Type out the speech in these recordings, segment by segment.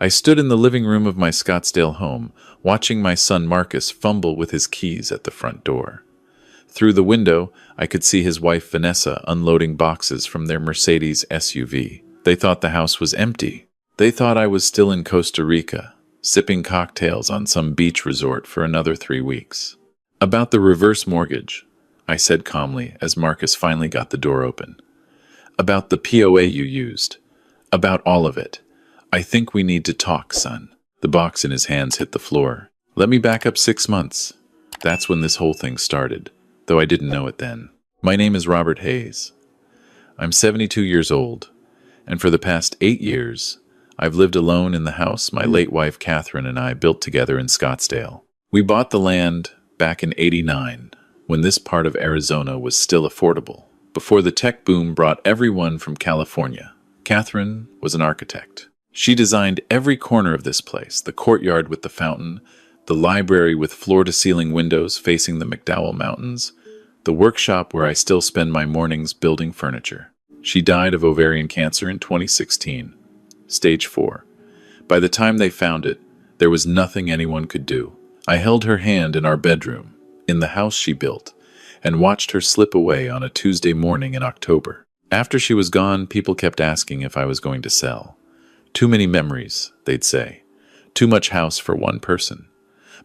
I stood in the living room of my Scottsdale home, watching my son Marcus fumble with his keys at the front door. Through the window, I could see his wife Vanessa unloading boxes from their Mercedes SUV. They thought the house was empty. They thought I was still in Costa Rica, sipping cocktails on some beach resort for another 3 weeks. About the reverse mortgage, I said calmly as Marcus finally got the door open. About the POA you used. About all of it. I think we need to talk, son. The box in his hands hit the floor. Let me back up 6 months. That's when this whole thing started, though I didn't know it then. My name is Robert Hayes. I'm 72 years old, and for the past 8 years, I've lived alone in the house my late wife Catherine and I built together in Scottsdale. We bought the land back in '89, when this part of Arizona was still affordable, before the tech boom brought everyone from California. Catherine was an architect. She designed every corner of this place, the courtyard with the fountain, the library with floor-to-ceiling windows facing the McDowell Mountains, the workshop where I still spend my mornings building furniture. She died of ovarian cancer in 2016, stage 4. By the time they found it, there was nothing anyone could do. I held her hand in our bedroom, in the house she built, and watched her slip away on a Tuesday morning in October. After she was gone, people kept asking if I was going to sell. Too many memories, they'd say. Too much house for one person.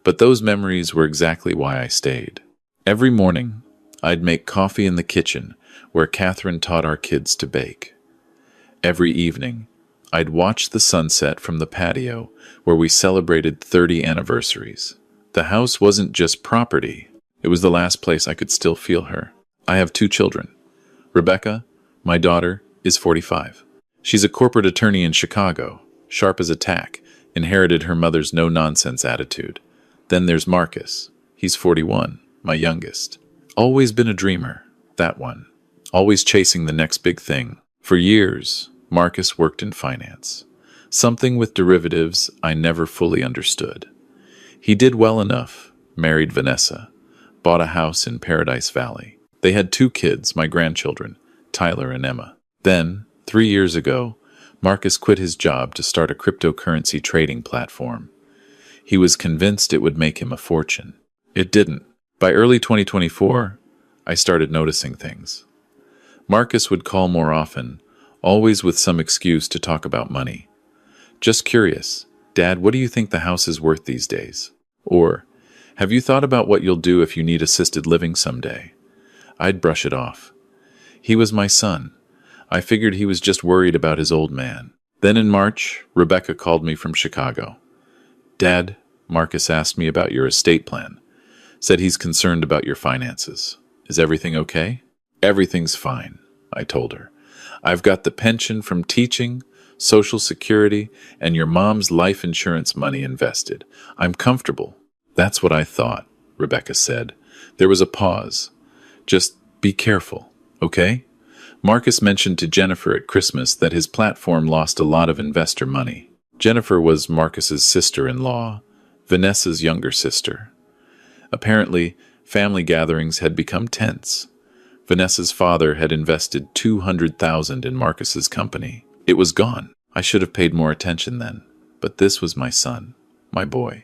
But those memories were exactly why I stayed. Every morning, I'd make coffee in the kitchen where Catherine taught our kids to bake. Every evening, I'd watch the sunset from the patio where we celebrated 30 anniversaries. The house wasn't just property. It was the last place I could still feel her. I have 2 children. Rebecca, my daughter, is 45. She's a corporate attorney in Chicago, sharp as a tack, inherited her mother's no-nonsense attitude. Then there's Marcus. He's 41, my youngest. Always been a dreamer, that one. Always chasing the next big thing. For years, Marcus worked in finance. Something with derivatives I never fully understood. He did well enough, married Vanessa, bought a house in Paradise Valley. They had 2 kids, my grandchildren, Tyler and Emma. Then, 3 years ago, Marcus quit his job to start a cryptocurrency trading platform. He was convinced it would make him a fortune. It didn't. By early 2024, I started noticing things. Marcus would call more often, always with some excuse to talk about money. Just curious, Dad, what do you think the house is worth these days? Or, have you thought about what you'll do if you need assisted living someday? I'd brush it off. He was my son. I figured he was just worried about his old man. Then in March, Rebecca called me from Chicago. Dad, Marcus asked me about your estate plan. Said he's concerned about your finances. Is everything okay? Everything's fine, I told her. I've got the pension from teaching, Social Security, and your mom's life insurance money invested. I'm comfortable. That's what I thought, Rebecca said. There was a pause. Just be careful, okay? Marcus mentioned to Jennifer at Christmas that his platform lost a lot of investor money. Jennifer was Marcus's sister-in-law, Vanessa's younger sister. Apparently, family gatherings had become tense. Vanessa's father had invested $200,000 in Marcus's company. It was gone. I should have paid more attention then. But this was my son, my boy.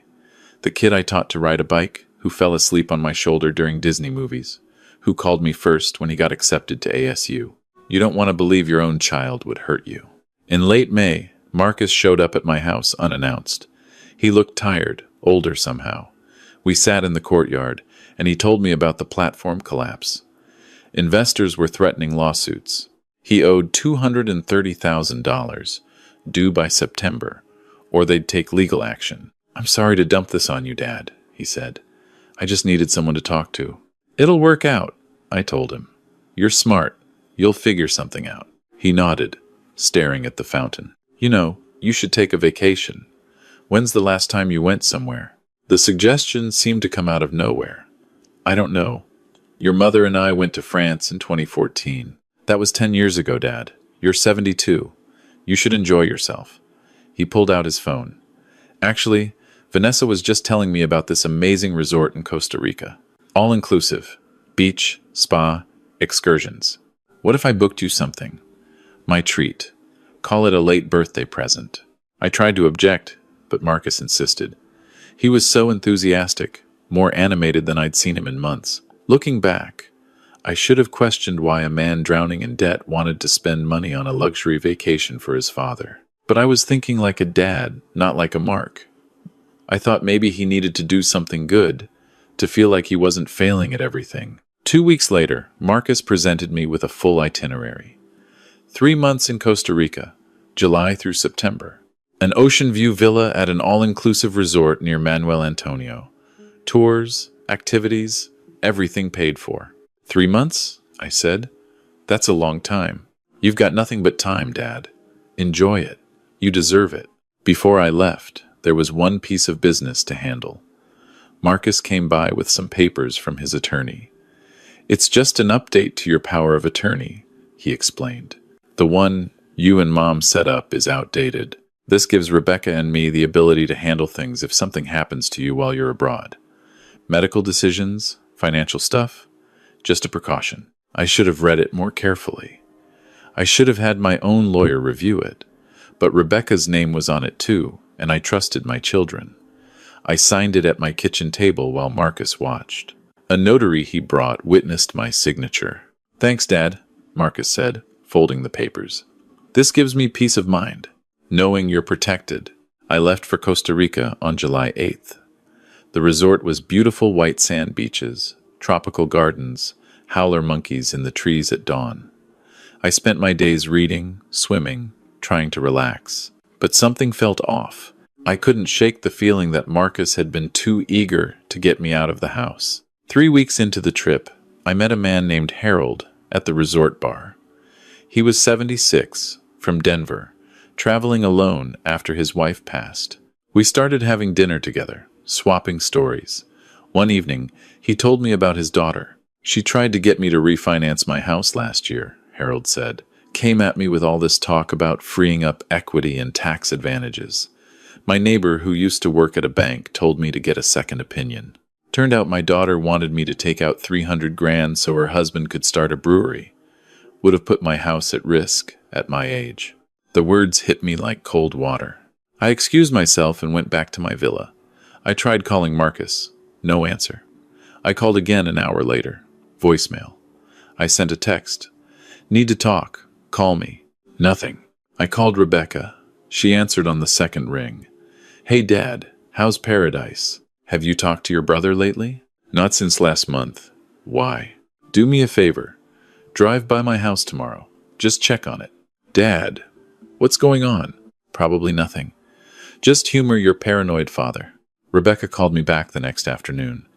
The kid I taught to ride a bike, who fell asleep on my shoulder during Disney movies, who called me first when he got accepted to ASU. You don't want to believe your own child would hurt you. In late May, Marcus showed up at my house unannounced. He looked tired, older somehow. We sat in the courtyard, and he told me about the platform collapse. Investors were threatening lawsuits. He owed $230,000, due by September, or they'd take legal action. I'm sorry to dump this on you, Dad, he said. I just needed someone to talk to. It'll work out, I told him. You're smart. You'll figure something out. He nodded, staring at the fountain. You know, you should take a vacation. When's the last time you went somewhere? The suggestion seemed to come out of nowhere. I don't know. Your mother and I went to France in 2014. That was 10 years ago, Dad. You're 72. You should enjoy yourself. He pulled out his phone. Actually, Vanessa was just telling me about this amazing resort in Costa Rica. All-inclusive. Beach, spa, excursions. What if I booked you something? My treat. Call it a late birthday present. I tried to object, but Marcus insisted. He was so enthusiastic, more animated than I'd seen him in months. Looking back, I should have questioned why a man drowning in debt wanted to spend money on a luxury vacation for his father. But I was thinking like a dad, not like a Mark. I thought maybe he needed to do something good, to feel like he wasn't failing at everything. 2 weeks later, Marcus presented me with a full itinerary. 3 months in Costa Rica, July through September. An ocean view villa at an all-inclusive resort near Manuel Antonio. Tours, activities, everything paid for. 3 months? I said. That's a long time. You've got nothing but time, Dad. Enjoy it. You deserve it. Before I left, there was one piece of business to handle. Marcus came by with some papers from his attorney. It's just an update to your power of attorney, he explained. The one you and Mom set up is outdated. This gives Rebecca and me the ability to handle things if something happens to you while you're abroad. Medical decisions, financial stuff, just a precaution. I should have read it more carefully. I should have had my own lawyer review it, but Rebecca's name was on it too, and I trusted my children. I signed it at my kitchen table while Marcus watched. A notary he brought witnessed my signature. Thanks, Dad, Marcus said, folding the papers. This gives me peace of mind, knowing you're protected. I left for Costa Rica on July 8th. The resort was beautiful white sand beaches, tropical gardens, howler monkeys in the trees at dawn. I spent my days reading, swimming, trying to relax. But something felt off. I couldn't shake the feeling that Marcus had been too eager to get me out of the house. 3 weeks into the trip, I met a man named Harold at the resort bar. He was 76, from Denver, traveling alone after his wife passed. We started having dinner together, swapping stories. One evening, he told me about his daughter. She tried to get me to refinance my house last year, Harold said. Came at me with all this talk about freeing up equity and tax advantages. My neighbor, who used to work at a bank, told me to get a second opinion. Turned out my daughter wanted me to take out $300,000 so her husband could start a brewery. Would have put my house at risk at my age. The words hit me like cold water. I excused myself and went back to my villa. I tried calling Marcus. No answer. I called again an hour later. Voicemail. I sent a text. Need to talk. Call me. Nothing. I called Rebecca. She answered on the second ring. Hey, Dad, how's paradise? Have you talked to your brother lately? Not since last month. Why? Do me a favor. Drive by my house tomorrow. Just check on it. Dad, what's going on? Probably nothing. Just humor your paranoid father. Rebecca called me back the next afternoon.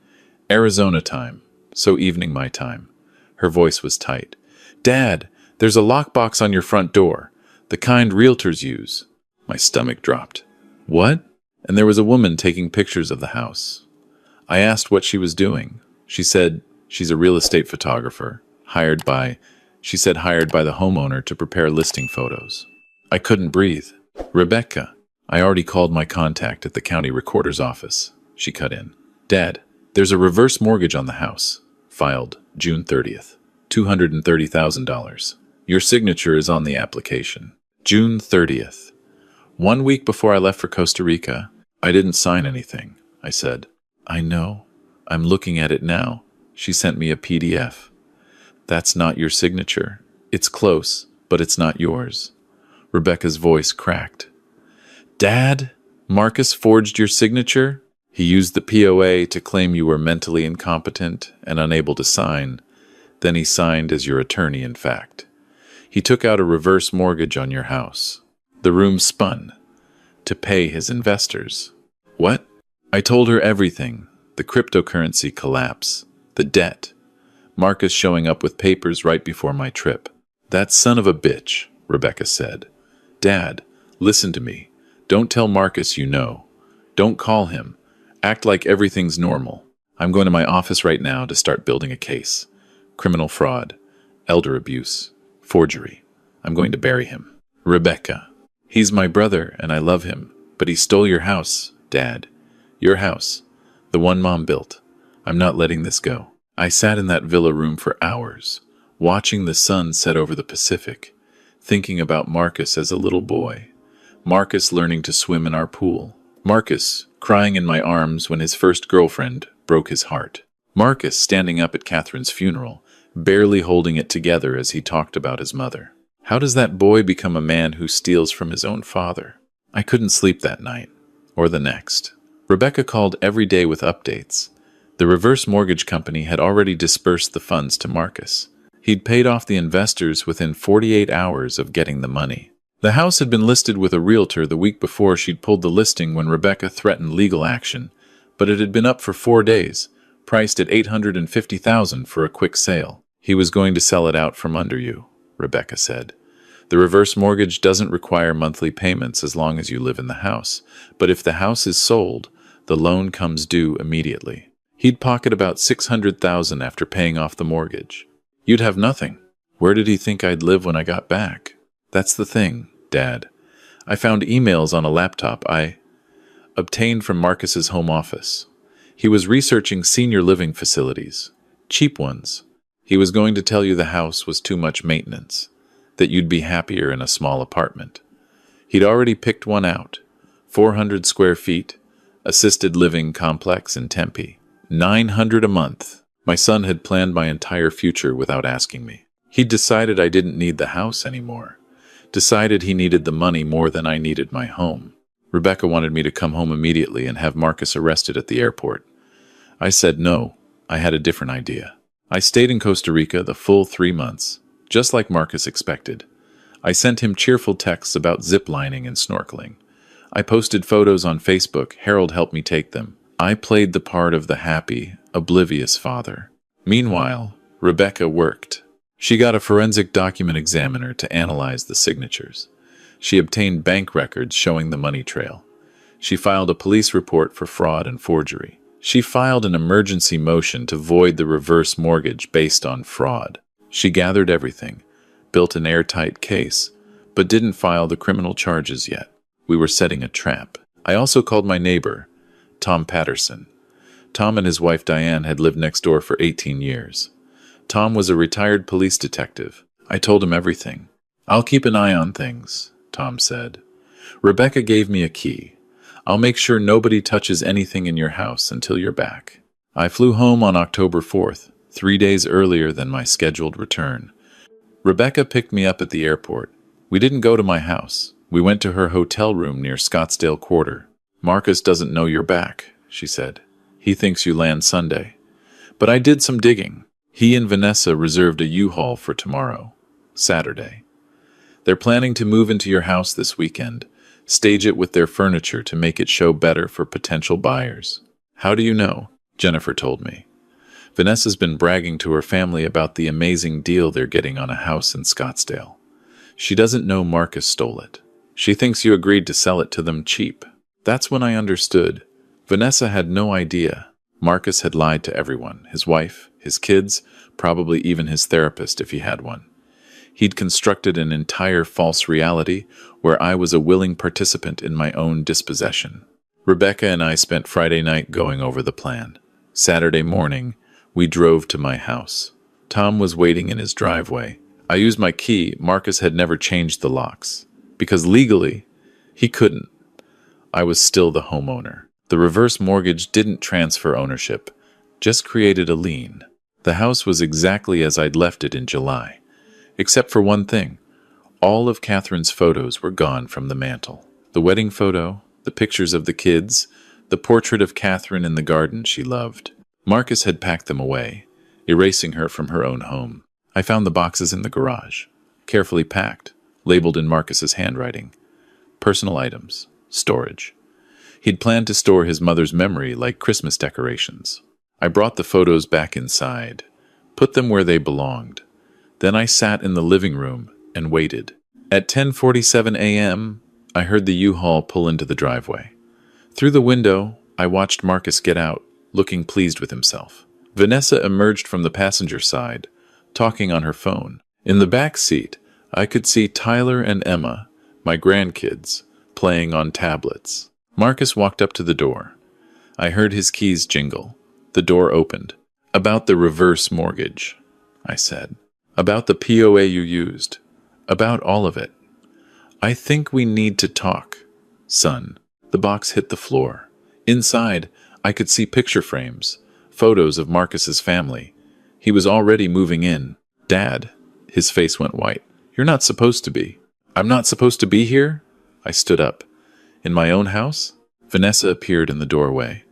Arizona time, so evening my time. Her voice was tight. Dad, there's a lockbox on your front door, the kind realtors use. My stomach dropped. What? And there was a woman taking pictures of the house. I asked what she was doing. She said she's a real estate photographer, hired by the homeowner to prepare listing photos. I couldn't breathe. Rebecca, I already called my contact at the county recorder's office. She cut in. Dad, there's a reverse mortgage on the house. Filed June 30th. $230,000. Your signature is on the application. June 30th. 1 week before I left for Costa Rica, I didn't sign anything, I said. I know. I'm looking at it now. She sent me a PDF. That's not your signature. It's close, but it's not yours. Rebecca's voice cracked. Dad, Marcus forged your signature? He used the POA to claim you were mentally incompetent and unable to sign. Then he signed as your attorney, in fact. He took out a reverse mortgage on your house. The room spun. To pay his investors. What? I told her everything. The cryptocurrency collapse. The debt. Marcus showing up with papers right before my trip. That son of a bitch, Rebecca said. Dad, listen to me. Don't tell Marcus you know. Don't call him. Act like everything's normal. I'm going to my office right now to start building a case. Criminal fraud. Elder abuse. Forgery. I'm going to bury him. Rebecca. He's my brother and I love him, but he stole your house, Dad. Your house. The one Mom built. I'm not letting this go. I sat in that villa room for hours, watching the sun set over the Pacific, thinking about Marcus as a little boy. Marcus learning to swim in our pool. Marcus crying in my arms when his first girlfriend broke his heart. Marcus standing up at Catherine's funeral, barely holding it together as he talked about his mother. How does that boy become a man who steals from his own father? I couldn't sleep that night, or the next. Rebecca called every day with updates. The reverse mortgage company had already dispersed the funds to Marcus. He'd paid off the investors within 48 hours of getting the money. The house had been listed with a realtor the week before she'd pulled the listing when Rebecca threatened legal action, but it had been up for 4 days, priced at $850,000 for a quick sale. He was going to sell it out from under you, Rebecca said. The reverse mortgage doesn't require monthly payments as long as you live in the house, but if the house is sold, the loan comes due immediately. He'd pocket about $600,000 after paying off the mortgage. You'd have nothing. Where did he think I'd live when I got back? That's the thing, Dad. I found emails on a laptop I obtained from Marcus's home office. He was researching senior living facilities, cheap ones. He was going to tell you the house was too much maintenance, that you'd be happier in a small apartment. He'd already picked one out, 400 square feet, assisted living complex in Tempe, $900 a month. My son had planned my entire future without asking me. He'd decided I didn't need the house anymore. Decided he needed the money more than I needed my home. Rebecca wanted me to come home immediately and have Marcus arrested at the airport. I said no, I had a different idea. I stayed in Costa Rica the full 3 months, just like Marcus expected. I sent him cheerful texts about zip-lining and snorkeling. I posted photos on Facebook. Harold helped me take them. I played the part of the happy, oblivious father. Meanwhile, Rebecca worked. She got a forensic document examiner to analyze the signatures. She obtained bank records showing the money trail. She filed a police report for fraud and forgery. She filed an emergency motion to void the reverse mortgage based on fraud. She gathered everything, built an airtight case, but didn't file the criminal charges yet. We were setting a trap. I also called my neighbor, Tom Patterson. Tom and his wife Diane had lived next door for 18 years. Tom was a retired police detective. I told him everything. I'll keep an eye on things, Tom said. Rebecca gave me a key. I'll make sure nobody touches anything in your house until you're back. I flew home on October 4th, 3 days earlier than my scheduled return. Rebecca picked me up at the airport. We didn't go to my house. We went to her hotel room near Scottsdale Quarter. Marcus doesn't know you're back, she said. He thinks you land Sunday. But I did some digging. He and Vanessa reserved a U-Haul for tomorrow, Saturday. They're planning to move into your house this weekend, stage it with their furniture to make it show better for potential buyers. How do you know? Jennifer told me. Vanessa's been bragging to her family about the amazing deal they're getting on a house in Scottsdale. She doesn't know Marcus stole it. She thinks you agreed to sell it to them cheap. That's when I understood. Vanessa had no idea. Marcus had lied to everyone, his wife, his kids, probably even his therapist if he had one. He'd constructed an entire false reality where I was a willing participant in my own dispossession. Rebecca and I spent Friday night going over the plan. Saturday morning, we drove to my house. Tom was waiting in his driveway. I used my key. Marcus had never changed the locks, because legally, he couldn't. I was still the homeowner. The reverse mortgage didn't transfer ownership, just created a lien. The house was exactly as I'd left it in July, except for one thing. All of Catherine's photos were gone from the mantel. The wedding photo, the pictures of the kids, the portrait of Catherine in the garden she loved. Marcus had packed them away, erasing her from her own home. I found the boxes in the garage, carefully packed, labeled in Marcus's handwriting. Personal items, storage. He'd planned to store his mother's memory like Christmas decorations. I brought the photos back inside, put them where they belonged. Then I sat in the living room and waited. At 10:47 a.m., I heard the U-Haul pull into the driveway. Through the window, I watched Marcus get out, looking pleased with himself. Vanessa emerged from the passenger side, talking on her phone. In the back seat, I could see Tyler and Emma, my grandkids, playing on tablets. Marcus walked up to the door. I heard his keys jingle. The door opened. About the reverse mortgage, I said. About the POA you used. About all of it. I think we need to talk, son. The box hit the floor. Inside, I could see picture frames, photos of Marcus's family. He was already moving in. Dad. His face went white. You're not supposed to be. I'm not supposed to be here? I stood up. In my own house? Vanessa appeared in the doorway.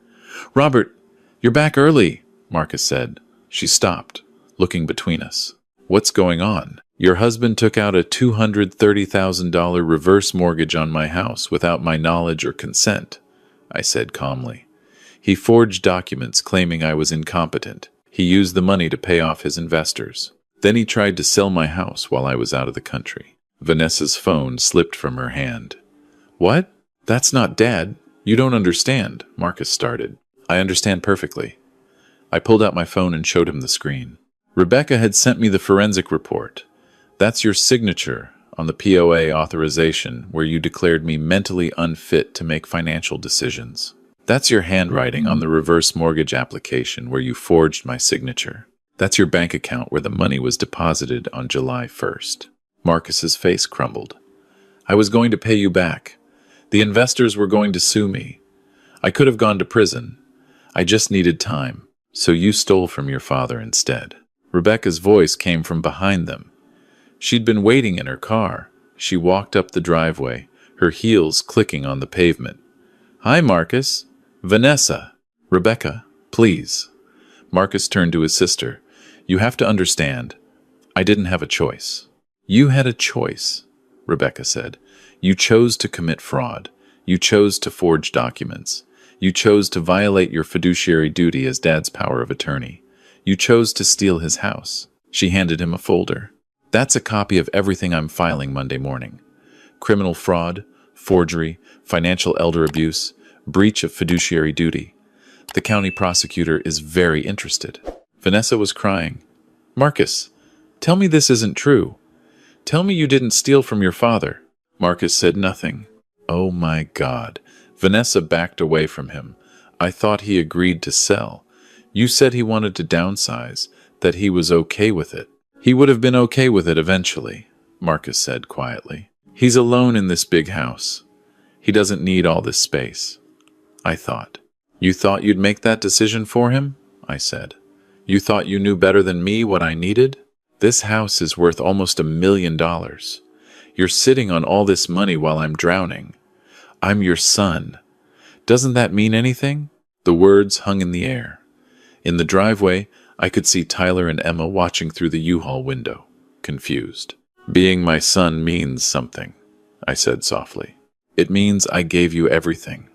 Robert, you're back early, Marcus said. She stopped, looking between us. What's going on? Your husband took out a $230,000 reverse mortgage on my house without my knowledge or consent, I said calmly. He forged documents claiming I was incompetent. He used the money to pay off his investors. Then he tried to sell my house while I was out of the country. Vanessa's phone slipped from her hand. What? That's not Dad. You don't understand, Marcus started. I understand perfectly. I pulled out my phone and showed him the screen. Rebecca had sent me the forensic report. That's your signature on the POA authorization where you declared me mentally unfit to make financial decisions. That's your handwriting on the reverse mortgage application where you forged my signature. That's your bank account where the money was deposited on July 1st. Marcus's face crumbled. I was going to pay you back. The investors were going to sue me. I could have gone to prison. I just needed time. So you stole from your father instead. Rebecca's voice came from behind them. She'd been waiting in her car. She walked up the driveway, her heels clicking on the pavement. Hi, Marcus. Vanessa. Rebecca, please. Marcus turned to his sister. You have to understand. I didn't have a choice. You had a choice, Rebecca said. You chose to commit fraud. You chose to forge documents. You chose to violate your fiduciary duty as Dad's power of attorney. You chose to steal his house. She handed him a folder. That's a copy of everything I'm filing Monday morning. Criminal fraud, forgery, financial elder abuse, breach of fiduciary duty. The county prosecutor is very interested. Vanessa was crying. Marcus, tell me this isn't true. Tell me you didn't steal from your father. Marcus said nothing. Oh my God. Vanessa backed away from him. I thought he agreed to sell. You said he wanted to downsize, that he was okay with it. He would have been okay with it eventually, Marcus said quietly. He's alone in this big house. He doesn't need all this space. I thought. You thought you'd make that decision for him? I said. You thought you knew better than me what I needed? This house is worth almost $1 million. You're sitting on all this money while I'm drowning. I'm your son. Doesn't that mean anything? The words hung in the air. In the driveway, I could see Tyler and Emma watching through the U-Haul window, confused. Being my son means something, I said softly. It means I gave you everything.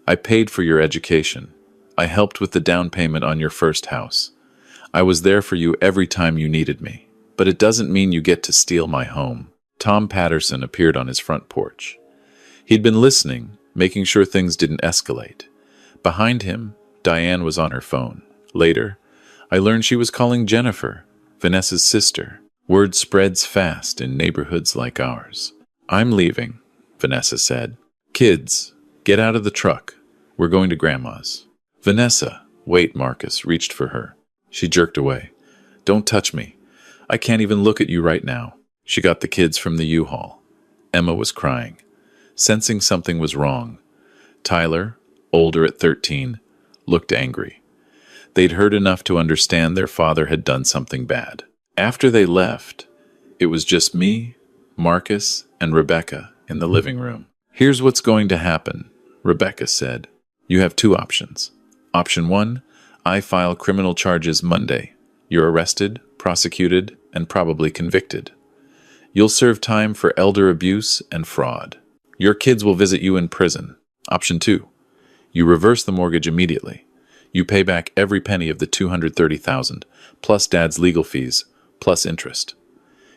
I paid for your education. I helped with the down payment on your first house. I was there for you every time you needed me. But it doesn't mean you get to steal my home. Tom Patterson appeared on his front porch. He'd been listening, making sure things didn't escalate. Behind him, Diane was on her phone. Later, I learned she was calling Jennifer, Vanessa's sister. Word spreads fast in neighborhoods like ours. I'm leaving, Vanessa said. Kids, get out of the truck. We're going to Grandma's. Vanessa, wait, Marcus reached for her. She jerked away. Don't touch me. I can't even look at you right now. She got the kids from the U-Haul. Emma was crying, sensing something was wrong. Tyler, older at 13, looked angry. They'd heard enough to understand their father had done something bad. After they left, it was just me, Marcus, and Rebecca in the living room. Here's what's going to happen, Rebecca said. You have two options. Option 1, I file criminal charges Monday. You're arrested, prosecuted, and probably convicted. You'll serve time for elder abuse and fraud. Your kids will visit you in prison. Option 2, you reverse the mortgage immediately. You pay back every penny of the $230,000, plus Dad's legal fees, plus interest.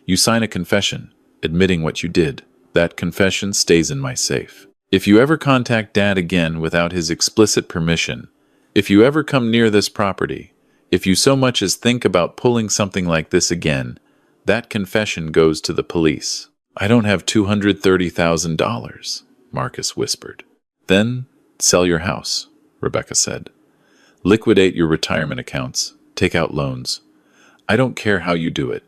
You sign a confession, admitting what you did. That confession stays in my safe. If you ever contact Dad again without his explicit permission, if you ever come near this property, if you so much as think about pulling something like this again, that confession goes to the police. I don't have $230,000, Marcus whispered. Then sell your house, Rebecca said. Liquidate your retirement accounts, take out loans. I don't care how you do it.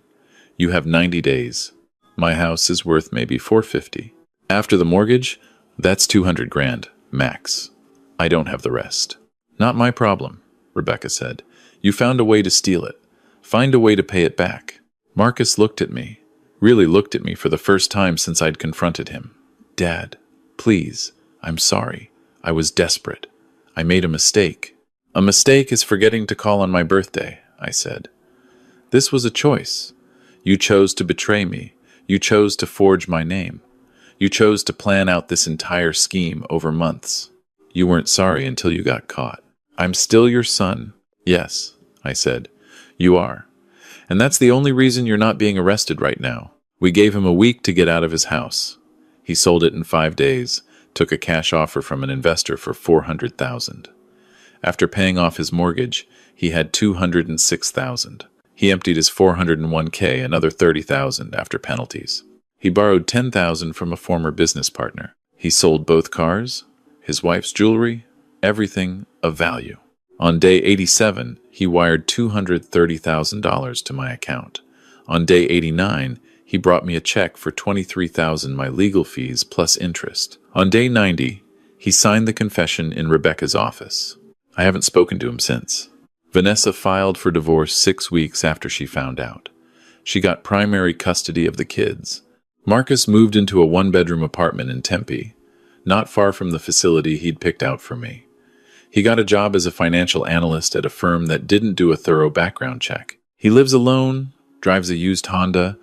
You have 90 days. My house is worth maybe $450. After the mortgage, that's 200 grand, max. I don't have the rest. Not my problem, Rebecca said. You found a way to steal it. Find a way to pay it back. Marcus looked at me, really looked at me for the first time since I'd confronted him. Dad, please, I'm sorry. I was desperate. I made a mistake. A mistake is forgetting to call on my birthday, I said. This was a choice. You chose to betray me. You chose to forge my name. You chose to plan out this entire scheme over months. You weren't sorry until you got caught. I'm still your son. Yes, I said. You are. And that's the only reason you're not being arrested right now. We gave him a week to get out of his house. He sold it in 5 days, took a cash offer from an investor for $400,000. After paying off his mortgage, he had $206,000. He emptied his 401k, another $30,000 after penalties. He borrowed $10,000 from a former business partner. He sold both cars, his wife's jewelry, everything of value. On day 87, he wired $230,000 to my account. On day 89, he brought me a check for $23,000, my legal fees plus interest. On day 90, he signed the confession in Rebecca's office. I haven't spoken to him since. Vanessa filed for divorce 6 weeks after she found out. She got primary custody of the kids. Marcus moved into a 1-bedroom apartment in Tempe, not far from the facility he'd picked out for me. He got a job as a financial analyst at a firm that didn't do a thorough background check. He lives alone, drives a used Honda,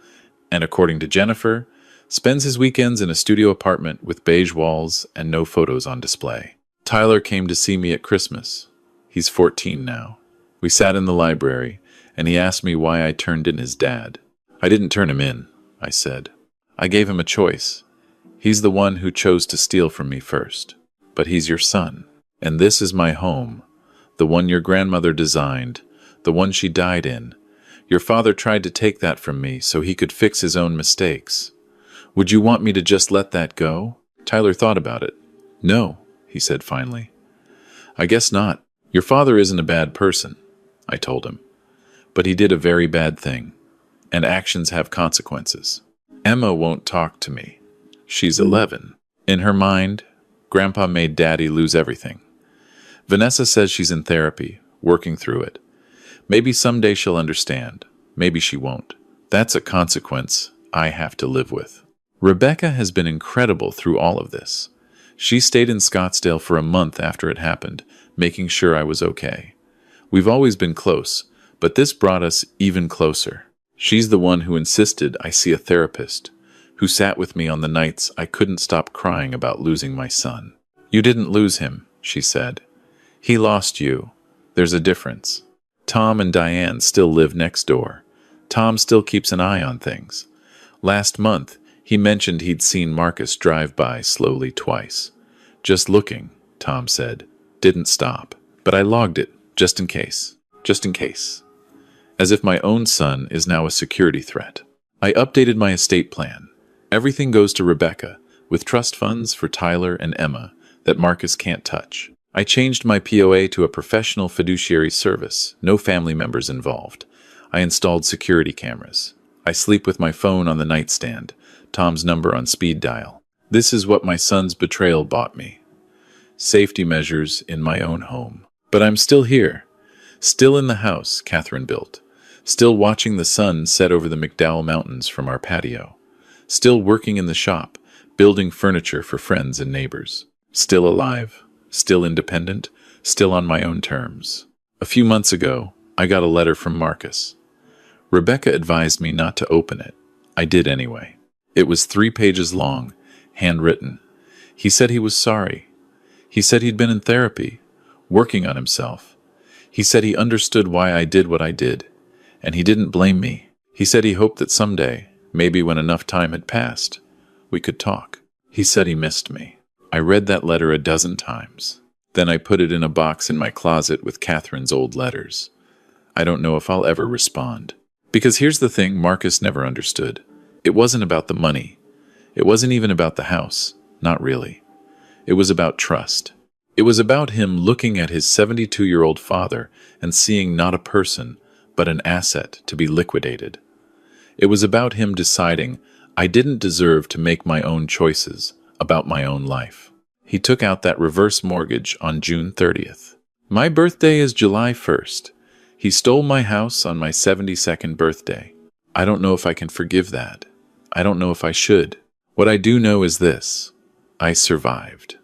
and according to Jennifer, spends his weekends in a studio apartment with beige walls and no photos on display. Tyler came to see me at Christmas. He's 14 now. We sat in the library, and he asked me why I turned in his dad. I didn't turn him in, I said. I gave him a choice. He's the one who chose to steal from me first. But he's your son. And this is my home. The one your grandmother designed. The one she died in. Your father tried to take that from me so he could fix his own mistakes. Would you want me to just let that go? Tyler thought about it. No, he said finally. I guess not. Your father isn't a bad person, I told him. But he did a very bad thing. And actions have consequences. Emma won't talk to me. She's 11. In her mind, Grandpa made Daddy lose everything. Vanessa says she's in therapy, working through it. Maybe someday she'll understand. Maybe she won't. That's a consequence I have to live with. Rebecca has been incredible through all of this. She stayed in Scottsdale for a month after it happened, making sure I was okay. We've always been close, but this brought us even closer. She's the one who insisted I see a therapist, who sat with me on the nights I couldn't stop crying about losing my son. You didn't lose him, she said. He lost you. There's a difference. Tom and Diane still live next door. Tom still keeps an eye on things. Last month, he mentioned he'd seen Marcus drive by slowly twice. Just looking, Tom said. Didn't stop. But I logged it, just in case. Just in case. As if my own son is now a security threat. I updated my estate plan. Everything goes to Rebecca, with trust funds for Tyler and Emma that Marcus can't touch. I changed my POA to a professional fiduciary service, no family members involved. I installed security cameras. I sleep with my phone on the nightstand, Tom's number on speed dial. This is what my son's betrayal bought me. Safety measures in my own home. But I'm still here. Still in the house Catherine built. Still watching the sun set over the McDowell Mountains from our patio. Still working in the shop, building furniture for friends and neighbors. Still alive. Still independent. Still on my own terms. A few months ago, I got a letter from Marcus. Rebecca advised me not to open it. I did anyway. It was 3 pages long, handwritten. He said he was sorry. He said he'd been in therapy, working on himself. He said he understood why I did what I did, and he didn't blame me. He said he hoped that someday, maybe when enough time had passed, we could talk. He said he missed me. I read that letter a dozen times. Then I put it in a box in my closet with Catherine's old letters. I don't know if I'll ever respond. Because here's the thing Marcus never understood. It wasn't about the money. It wasn't even about the house. Not really. It was about trust. It was about him looking at his 72-year-old father and seeing not a person, but an asset to be liquidated. It was about him deciding, I didn't deserve to make my own choices about my own life. He took out that reverse mortgage on June 30th. My birthday is July 1st. He stole my house on my 72nd birthday. I don't know if I can forgive that. I don't know if I should. What I do know is this: I survived.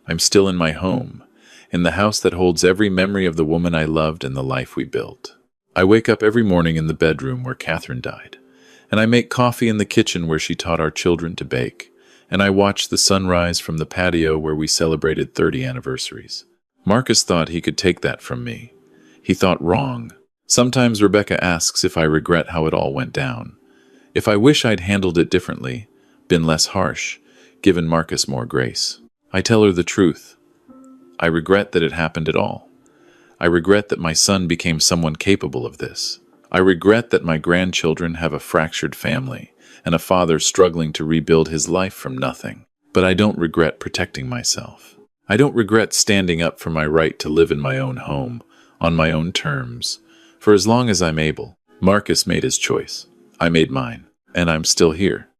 I'm still in my home, in the house that holds every memory of the woman I loved and the life we built. I wake up every morning in the bedroom where Catherine died, and I make coffee in the kitchen where she taught our children to bake, and I watch the sunrise from the patio where we celebrated 30 anniversaries. Marcus thought he could take that from me. He thought wrong. Sometimes Rebecca asks if I regret how it all went down, if I wish I'd handled it differently, been less harsh, given Marcus more grace. I tell her the truth. I regret that it happened at all. I regret that my son became someone capable of this. I regret that my grandchildren have a fractured family and a father struggling to rebuild his life from nothing. But I don't regret protecting myself. I don't regret standing up for my right to live in my own home, on my own terms, for as long as I'm able. Marcus made his choice. I made mine, and I'm still here.